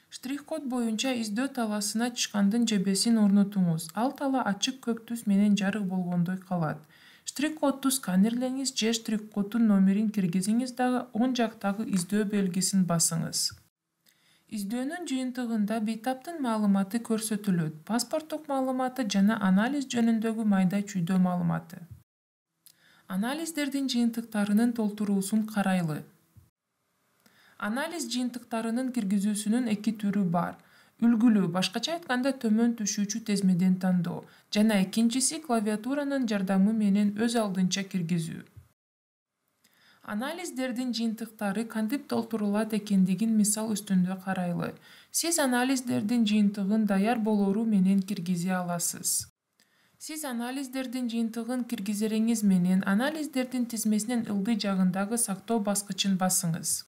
Штрих-код боюнча издөө талаасына чычкандын жебесин орнотуңуз. Ал тала ачык көк түс менен жарык болгондой калат. Штрих-кодду сканерлеңиз же штрих-коддун номерин киргизиңиз дагы оң жактагы издөө белгисин басыңыз. Издөөнүн жыйынтыгында бейтаптын маалыматы көрсөтүлөт. Паспорттук маалыматы жана анализ жөнүндөгү майда чүйдө маалыматы. Анализдердин жыйынтыктарынын толтуруусун карайлы. Анализ жыйынтыктарынын киргизүүсүнүн эки түрү бар. Үлгүлүү, башкача айтканда төмөн түшүүчү тезмеден тандоо, жана экинчиси клавиатуранын жардамы менен өз алдынча киргизүү. Анализдердин жыйынтыктары кантип толтурулат экендигин мисал үстүндө карайлы. Сиз анализдердин жыйынтыгын даяр болору менен киргизе аласыз. Сиз анализдердин жыйынтыгын киргизериңиз менен анализдердин тизмесинин ылдый жагындагы сактоо баскычын басыңыз.